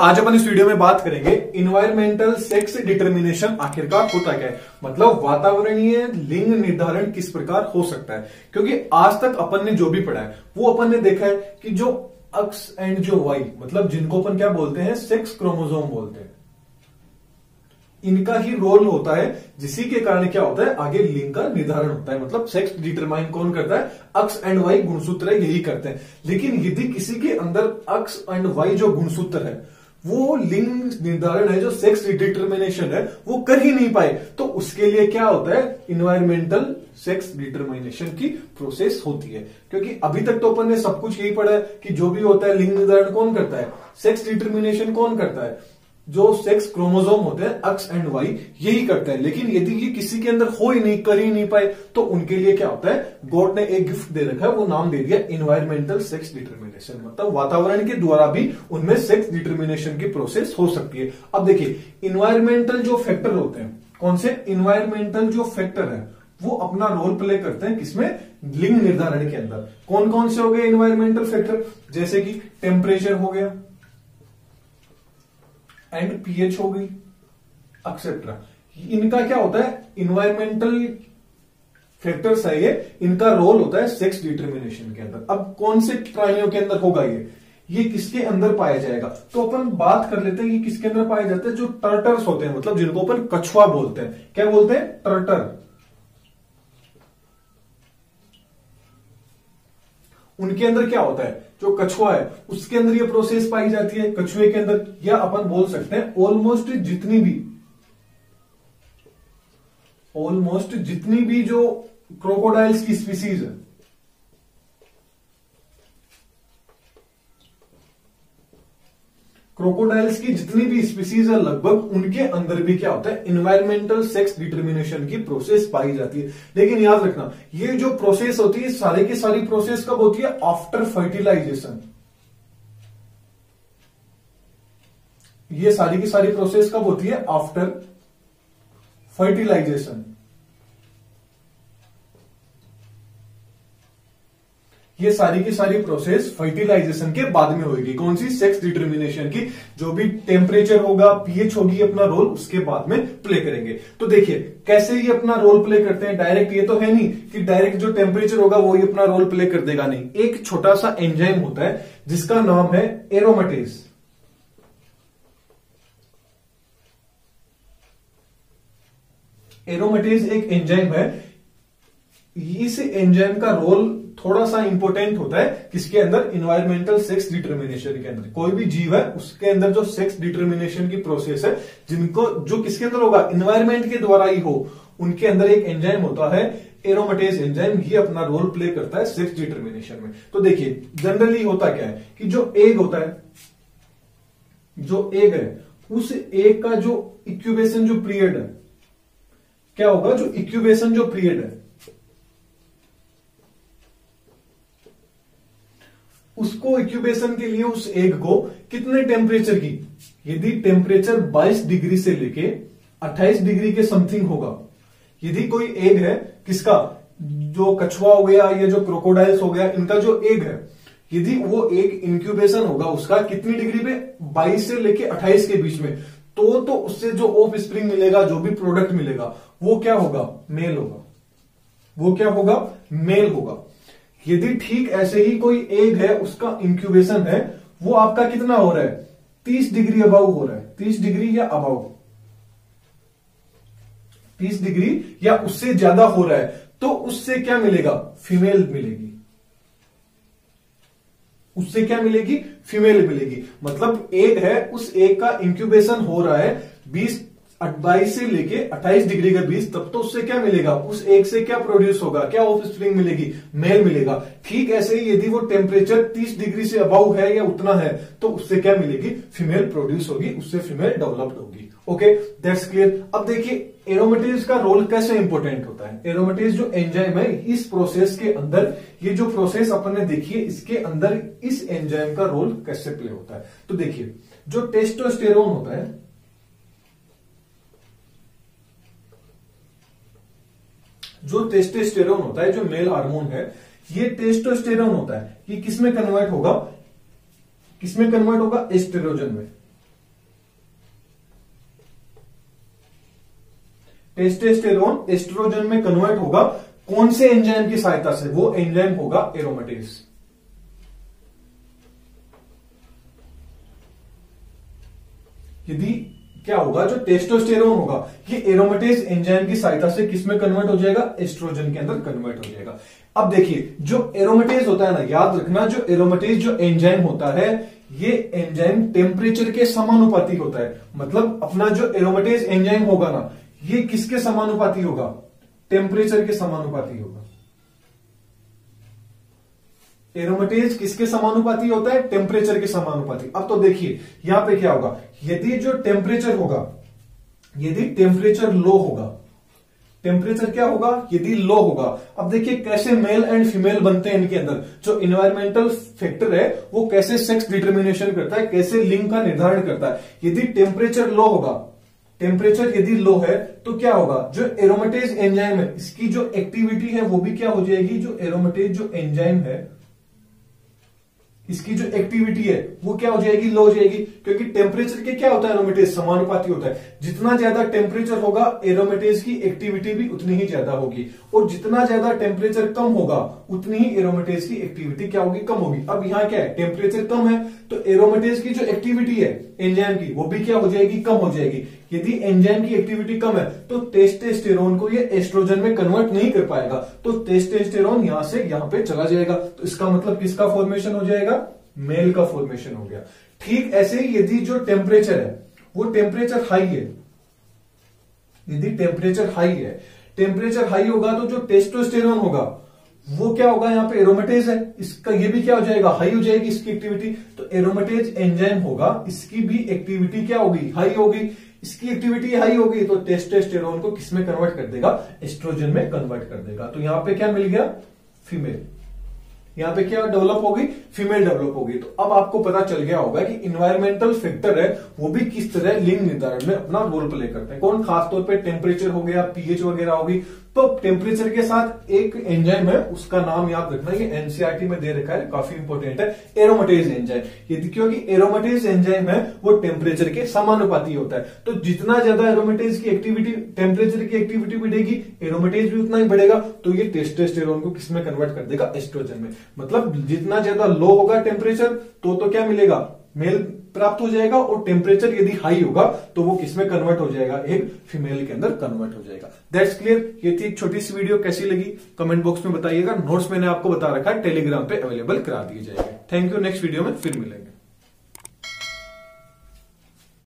आज अपन इस वीडियो में बात करेंगे इन्वायरमेंटल सेक्स डिटर्मिनेशन आखिरकार होता क्या है, मतलब वातावरणीय लिंग निर्धारण किस प्रकार हो सकता है। क्योंकि आज तक अपन ने जो भी पढ़ा है वो अपन ने देखा है कि जो एक्स एंड जो वाई, मतलब जिनको अपन क्या बोलते हैं, सेक्स क्रोमोसोम बोलते हैं, इनका ही रोल होता है, जिसी के कारण क्या होता है, आगे लिंग का निर्धारण होता है। मतलब सेक्स डिटरमाइन कौन करता है, एक्स एंड वाई गुणसूत्र है, यही करते हैं। लेकिन यदि किसी के अंदर एक्स एंड वाई जो गुणसूत्र है वो लिंग निर्धारण है, जो सेक्स डिटरमिनेशन है, वो कर ही नहीं पाए, तो उसके लिए क्या होता है, इन्वायरमेंटल सेक्स डिटरमिनेशन की प्रोसेस होती है। क्योंकि अभी तक तो अपन ने सब कुछ यही पढ़ा है कि जो भी होता है लिंग निर्धारण कौन करता है, सेक्स डिटरमिनेशन कौन करता है, जो सेक्स क्रोमोसोम होते हैं एक्स एंड वाई, यही करता है। लेकिन यदि ये किसी के अंदर हो ही नहीं, कर ही नहीं पाए, तो उनके लिए क्या होता है, गॉड ने एक गिफ्ट दे रखा है, वो नाम दे दिया इन्वायरमेंटल सेक्स डिटरमिनेशन। मतलब वातावरण के द्वारा भी उनमें सेक्स डिटरमिनेशन की प्रोसेस हो सकती है। अब देखिए, इन्वायरमेंटल जो फैक्टर होते हैं, कौन से इन्वायरमेंटल जो फैक्टर है वो अपना रोल प्ले करते हैं किसमें, लिंग निर्धारण के अंदर। कौन कौन से हो गए इन्वायरमेंटल फैक्टर, जैसे कि टेम्परेचर हो गया एंड पीएच हो गई, एक्सेट्रा। इनका क्या होता है, इन्वायरमेंटल फैक्टर्स है ये, इनका रोल होता है सेक्स डिटरमिनेशन के अंदर। अब कौन से प्राणियों के अंदर होगा ये किसके अंदर पाया जाएगा, तो अपन बात कर लेते हैं कि किसके अंदर पाया जाता है, जो टर्टर्स होते हैं, मतलब जिनको अपन कछुआ बोलते हैं। क्या बोलते हैं, टर्टर। उनके अंदर क्या होता है, जो कछुआ है उसके अंदर ये प्रोसेस पाई जाती है, कछुए के अंदर। या अपन बोल सकते हैं ऑलमोस्ट जितनी भी जो क्रोकोडाइल्स की स्पीसीज है, क्रोकोडाइल्स की जितनी भी स्पीसीज है लगभग, उनके अंदर भी क्या होता है, इन्वायरमेंटल सेक्स डिटरमिनेशन की प्रोसेस पाई जाती है। लेकिन याद रखना, ये जो प्रोसेस होती है सारी की सारी प्रोसेस कब होती है, आफ्टर फर्टिलाइजेशन। ये सारी की सारी प्रोसेस कब होती है, आफ्टर फर्टिलाइजेशन। ये सारी की सारी प्रोसेस फर्टिलाइजेशन के बाद में होगी। कौन सी, सेक्स डिटरमिनेशन की। जो भी टेम्परेचर होगा, पीएच होगी, अपना रोल उसके बाद में प्ले करेंगे। तो देखिए कैसे ये अपना रोल प्ले करते हैं। डायरेक्ट ये तो है नहीं कि डायरेक्ट जो टेम्परेचर होगा वो ही अपना रोल प्ले कर देगा, नहीं। एक छोटा सा एंजाइम होता है जिसका नाम है एरोमेटेज। एरोमेटेज एक एंजाइम है। इस एंजाइम का रोल थोड़ा सा इंपॉर्टेंट होता है किसके अंदर, इन्वायरमेंटल सेक्स डिटरमिनेशन के अंदर। कोई भी जीव है उसके अंदर जो सेक्स डिटरमिनेशन की प्रोसेस है, जिनको जो किसके अंदर होगा, इन्वायरमेंट के द्वारा ही हो, उनके अंदर एक एंजाइम होता है एरोमेटेज एंजाइम। ये अपना रोल प्ले करता है सेक्स डिटरमिनेशन में। तो देखिए जनरली होता क्या है कि जो एग होता है, जो एग है, उस एग का जो इंक्यूबेशन जो पीरियड है, क्या होगा, जो इंक्यूबेशन जो पीरियड है, उसको इंक्यूबेशन के लिए उस एग को कितने टेम्परेचर की, यदि टेम्परेचर 22 डिग्री से लेके 28 डिग्री के समथिंग होगा, यदि कोई एग है किसका, जो कछुआ हो गया या जो क्रोकोडाइल्स हो गया, इनका जो एग है, यदि वो एग इंक्यूबेशन होगा उसका कितनी डिग्री पे, 22 से लेके 28 के बीच में, तो उससे जो ऑफ स्प्रिंग मिलेगा, जो भी प्रोडक्ट मिलेगा, वो क्या होगा, मेल होगा। वो क्या होगा, मेल होगा। यदि ठीक ऐसे ही कोई एग है, उसका इंक्यूबेशन है, वो आपका कितना हो रहा है, 30 डिग्री अबाउ हो रहा है, 30 डिग्री या अबाउ, 30 डिग्री या उससे ज्यादा हो रहा है, तो उससे क्या मिलेगा, फीमेल मिलेगी। उससे क्या मिलेगी, फीमेल मिलेगी। मतलब एग है, उस एग का इंक्यूबेशन हो रहा है 22 से लेके 28 डिग्री के बीच, तब तो उससे क्या मिलेगा, उस एग से क्या प्रोड्यूस होगा, क्या ऑफ स्प्रिंग मिलेगी, मेल मिलेगा। ठीक ऐसे ही यदि वो टेम्परेचर 30 डिग्री से अबाउ है या उतना है, तो उससे क्या मिलेगी, फीमेल प्रोड्यूस होगी, उससे फीमेल डेवलप्ड होगी। Okay, that's clear. अब देखिए एरोमेटेज का रोल कैसे इंपॉर्टेंट होता है। एरोमेटेज जो एंजाइम है, इस प्रोसेस के अंदर, ये जो प्रोसेस अपन ने देखी है, इसके अंदर इस एंजाइम का रोल कैसे प्ले होता है। तो देखिए जो टेस्टोस्टेरोन होता है, जो टेस्टोस्टेरोन होता है, जो मेल हार्मोन है, ये टेस्टोस्टेरोन होता है, ये किसमें कन्वर्ट होगा, किसमें कन्वर्ट होगा, एस्ट्रोजन में। टेस्टोस्टेरोन एस्ट्रोजन में कन्वर्ट होगा कौन से एंजाइम की सहायता से? वो एंजाइम होगा एरोमेटेज। यदि क्या होगा, जो टेस्टोस्टेरोन होगा ये एरोमेटेज एंजाइम की सहायता से किसमें कन्वर्ट हो जाएगा? एस्ट्रोजन के अंदर कन्वर्ट हो जाएगा। अब देखिए जो एरोमेटेज होता है ना, याद रखना, जो एरोमेटेज जो एंजाइम होता है ये एंजाइम टेम्परेचर के समानुपाती होता है। मतलब अपना जो एरोमेटेज एंजाइम होगा ना, ये किसके समानुपाती होगा? टेम्परेचर के समानुपाती होगा। एरोमेटेज किसके समानुपाती होता है? टेम्परेचर के समानुपाती। अब तो देखिए यहां पे क्या होगा, यदि जो टेम्परेचर होगा, यदि टेम्परेचर लो होगा, टेम्परेचर क्या होगा? यदि लो होगा। अब देखिए कैसे मेल एंड फीमेल बनते हैं इनके अंदर। जो इन्वायरमेंटल फैक्टर है वो कैसे सेक्स डिटर्मिनेशन करता है, कैसे लिंग का निर्धारण करता है। यदि टेम्परेचर लो होगा, टेम्परेचर यदि लो है तो क्या होगा, जो एरोमेटेज एंजाइम है इसकी जो एक्टिविटी है वो भी क्या हो जाएगी, जो एरोमेटेज जो एंजाइम है इसकी जो एक्टिविटी है वो क्या हो जाएगी, लो हो जाएगी। क्योंकि टेम्परेचर के क्या होता है, एरोमेटेज समानुपाती होता है। जितना ज्यादा टेम्परेचर होगा एरोमेटेज की एक्टिविटी भी उतनी ही ज्यादा होगी, और जितना ज्यादा टेम्परेचर कम होगा उतनी ही एरोमेटेज की एक्टिविटी क्या होगी, कम होगी। अब यहाँ क्या है, टेम्परेचर कम है तो एरोमेटेज की जो एक्टिविटी है एंजाइम की वो भी क्या हो जाएगी, कम हो जाएगी। यदि एंजाइम की एक्टिविटी कम है तो टेस्टोस्टेरोन को ये एस्ट्रोजन में कन्वर्ट नहीं कर पाएगा, तो टेस्टोस्टेरोन यहां से यहां पे चला जाएगा। तो इसका मतलब किसका फॉर्मेशन हो जाएगा, मेल का फॉर्मेशन हो गया। ठीक ऐसे ही यदि जो टेम्परेचर है वो टेम्परेचर हाई है, यदि टेम्परेचर हाई है, टेम्परेचर हाई होगा तो जो टेस्टोस्टेरोन होगा वो क्या होगा, यहाँ पे एरोमेटेज है इसका, ये भी क्या हो जाएगा, हाई हो जाएगी इसकी एक्टिविटी। तो एरोमेटेज एंजाइम होगा, इसकी भी एक्टिविटी क्या होगी, हाई होगी। इसकी एक्टिविटी हाई होगी तो टेस्टोस्टेरोन को किसमें कन्वर्ट कर देगा, एस्ट्रोजन में कन्वर्ट कर देगा। तो यहां पे क्या मिल गया, फीमेल। यहां पे क्या डेवलप होगी, फीमेल डेवलप होगी। तो अब आपको पता चल गया होगा कि इन्वायरमेंटल फैक्टर है वो भी किस तरह लिंग निर्धारण में अपना रोल प्ले करते हैं। कौन, खासतौर पे टेम्परेचर हो गया, पीएच वगैरह होगी। तो टेम्परेचर के साथ एक एंजाइम है उसका नाम याद रखना, ये एनसीईआरटी में दे रखा है, काफी इंपॉर्टेंट है, एरोमेटेज एंजाइम। यदि क्योंकि एरोमेटेज एंजाइम है वो टेम्परेचर के समानुपाती होता है, तो जितना ज्यादा एरोमेटेज की एक्टिविटी, टेम्परेचर की एक्टिविटी बढ़ेगी एरोमेटेज भी उतना ही बढ़ेगा। तो ये टेस्टोस्टेरोन को किसमें कन्वर्ट कर देगा, एस्ट्रोजन में। मतलब जितना ज्यादा लो होगा टेम्परेचर तो क्या मिलेगा, मेल प्राप्त हो जाएगा, और टेम्परेचर यदि हाई होगा तो वो किसमें कन्वर्ट हो जाएगा, एक फीमेल के अंदर कन्वर्ट हो जाएगा। That's clear. ये थी एक छोटी सी वीडियो, कैसी लगी कमेंट बॉक्स में बताइएगा। नोट्स मैंने आपको बता रखा है, टेलीग्राम पे अवेलेबल करा दिए जाएंगे। थैंक यू, नेक्स्ट वीडियो में फिर मिलेंगे।